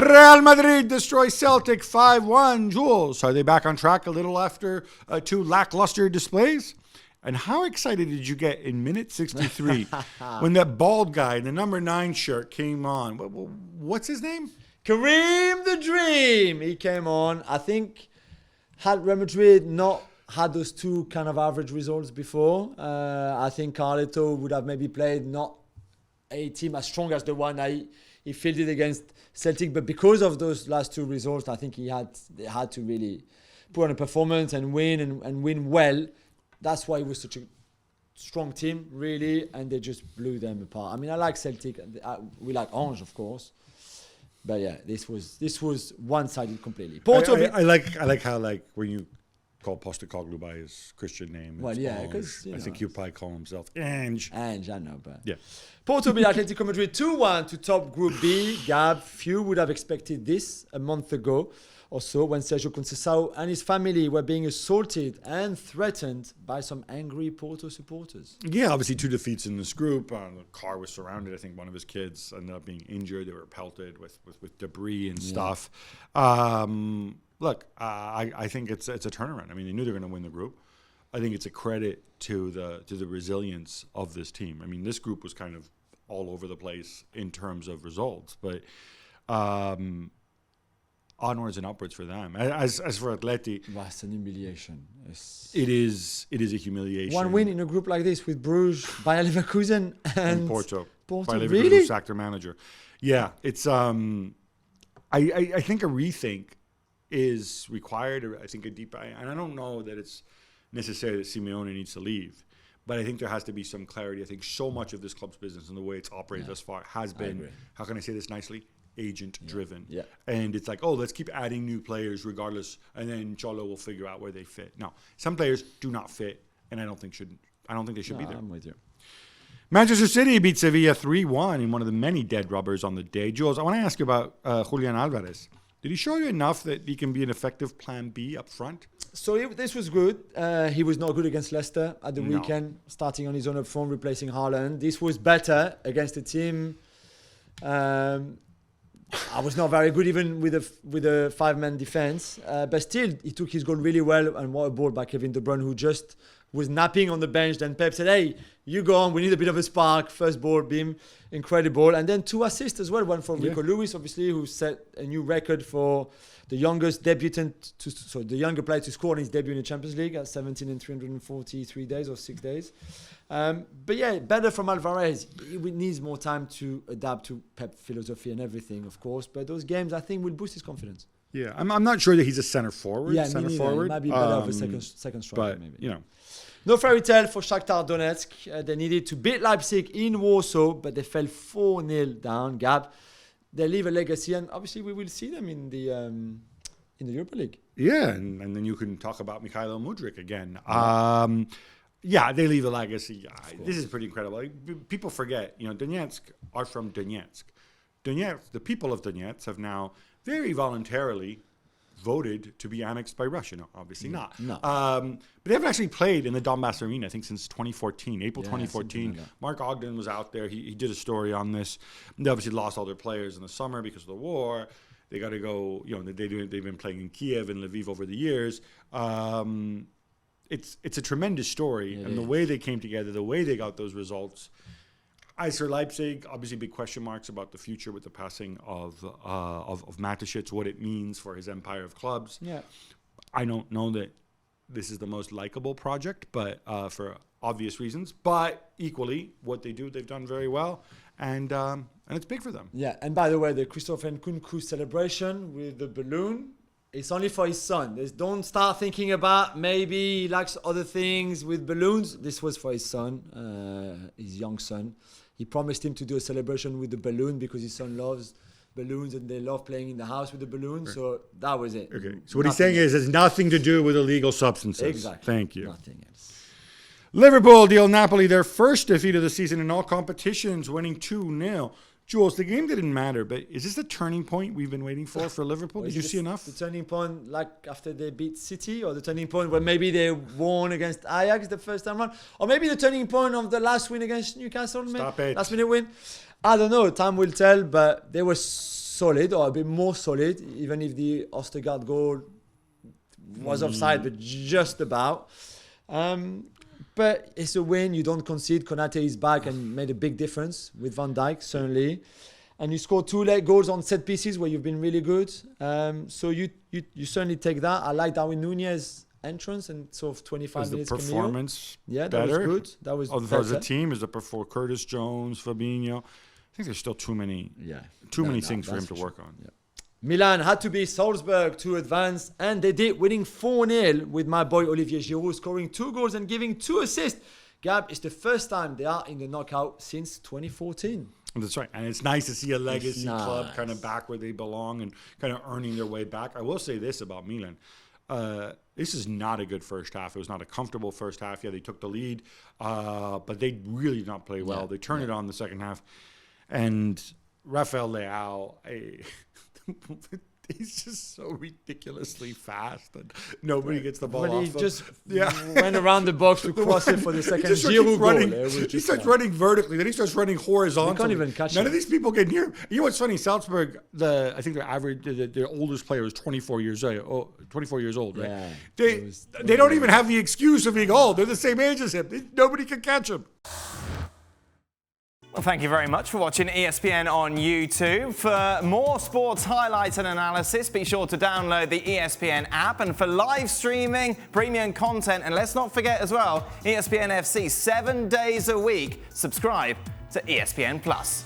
Real Madrid destroy Celtic 5-1. Jules, are they back on track a little after 2 lackluster displays? And how excited did you get in minute 63 when that bald guy in the number 9 shirt came on? What's his name? Kareem the Dream. He came on. I think had Real Madrid not had those 2 kind of average results before, I think Carleto would have maybe played not a team as strong as the one he fielded against Celtic, but because of those last 2 results, I think they had to really put on a performance and win and win well. That's why it was such a strong team, really, and they just blew them apart. I mean, I like Celtic. We like Ange, of course, but yeah, this was one-sided completely. Porto. I like how when you call Postecoglou by his Christian name. Well, yeah, because I think he'll probably call himself Ange. Ange, I know, but yeah. Porto beat Atletico Madrid 2-1 to top Group B. Gab, few would have expected this a month ago or so when Sergio Conceição and his family were being assaulted and threatened by some angry Porto supporters. Yeah, obviously 2 defeats in this group. The car was surrounded. I think one of his kids ended up being injured. They were pelted with debris and stuff. Look, I think it's a turnaround. I mean, they knew they were going to win the group. I think it's a credit to the resilience of this team. I mean, this group was kind of all over the place in terms of results, but onwards and upwards for them. As for Atleti, it's an humiliation. It is a humiliation. 1 win in a group like this with Bruges, Bayer Leverkusen, and Porto. Porto, Bayer really? Leverkusen sacked their manager. Yeah, it's I think a rethink is required. I think and I don't know that it's necessary that Simeone needs to leave, but I think there has to be some clarity. I think so much of this club's business and the way it's operated thus far has been, how can I say this nicely, agent-driven. Yeah. And it's like, let's keep adding new players regardless, and then Cholo will figure out where they fit. Now, some players do not fit, and I don't think they should be there. I'm with you. Manchester City beat Sevilla 3-1 in one of the many dead rubbers on the day. Jules, I want to ask you about Julián Álvarez. Did he show you enough that he can be an effective plan B up front? So this was good. He was not good against Leicester at the weekend, starting on his own up front, replacing Haaland. This was better against a team. I was not very good even with a 5-man defense, but still he took his goal really well, and what a ball by Kevin De Bruyne, who just was napping on the bench. Then Pep said, "Hey, you go on. We need a bit of a spark." First ball, beam, incredible, and then 2 assists as well. One for Rico Lewis, obviously, who set a new record for the youngest debutant, the younger player to score in his debut in the Champions League at 17 and 343 days or 6 days. But yeah, better from Alvarez. He needs more time to adapt to Pep philosophy and everything, of course. But those games, I think, will boost his confidence. Yeah, I'm not sure that he's a center forward. Yeah, center forward. He might be better of a second striker, but, maybe. No fairy tale for Shakhtar Donetsk. They needed to beat Leipzig in Warsaw, but they fell 4-0 down. Gab, they leave a legacy, and obviously we will see them in the Europa League. Yeah, and then you can talk about Mikhailo Mudryk again. Yeah, they leave a legacy. This is pretty incredible. People forget, Donetsk are from Donetsk. The people of Donetsk have now very voluntarily voted to be annexed by Russia. No, obviously not. No. But they haven't actually played in the Donbass arena, I think, since 2014, April 2014. Like Mark Ogden was out there. He did a story on this. They obviously lost all their players in the summer because of the war. They got to go, they've been playing in Kiev and Lviv over the years. It's a tremendous story. And the way they came together, the way they got those results. As for Leipzig, obviously big question marks about the future with the passing of Mateschitz, what it means for his empire of clubs. Yeah, I don't know that this is the most likable project, but for obvious reasons. But equally, what they do, they've done very well, and it's big for them. Yeah, and by the way, the Christopher Nkunku celebration with the balloon, it's only for his son. Don't start thinking about maybe he likes other things with balloons. This was for his son, his young son. He promised him to do a celebration with the balloon because his son loves balloons and they love playing in the house with the balloon. Sure. So that was it. Okay. So what he's saying is it has nothing to do with illegal substances. Exactly. Thank you. Nothing else. Liverpool deal Napoli their first defeat of the season in all competitions, winning 2-0. Jules, the game didn't matter, but is this the turning point we've been waiting for Liverpool? Did you see enough? The turning point, like after they beat City, or the turning point where maybe they won against Ajax the first time around, or maybe the turning point of the last win against Newcastle, Stop it. Last minute win. I don't know. Time will tell, but they were solid, or a bit more solid, even if the Ostergaard goal was offside, but just about. But it's a win. You don't concede. Konate is back and made a big difference with Van Dijk, certainly. And you scored 2 late goals on set pieces where you've been really good. So you certainly take that. I like Darwin Nunez's entrance and sort of 25 minutes. The performance that better? was good. That was as a team, is it before Curtis Jones, Fabinho? I think there's still too many things for him to work on. Yeah. Milan had to beat Salzburg to advance, and they did, winning 4-0 with my boy Olivier Giroud scoring 2 goals and giving 2 assists. Gab, it's the first time they are in the knockout since 2014. That's right. And it's nice to see a legacy club kind of back where they belong and kind of earning their way back. I will say this about Milan. This is not a good first half. It was not a comfortable first half. Yeah, they took the lead, but they really did not play well. They turned it on the second half. And Rafael Leao, he's just so ridiculously fast that nobody gets the ball off him. He just went around the box to cross it for the second Giroud goal. He starts running vertically, then he starts running horizontally. He can't even catch None of these people get near him. You know what's funny? Salzburg, I think their oldest player was 24 years old, right? Yeah, they don't even have the excuse of being old. They're the same age as him. Nobody can catch him. Well, thank you very much for watching ESPN on YouTube. For more sports highlights and analysis, be sure to download the ESPN app. And for live streaming, premium content, and let's not forget as well, ESPN FC 7 days a week. Subscribe to ESPN Plus.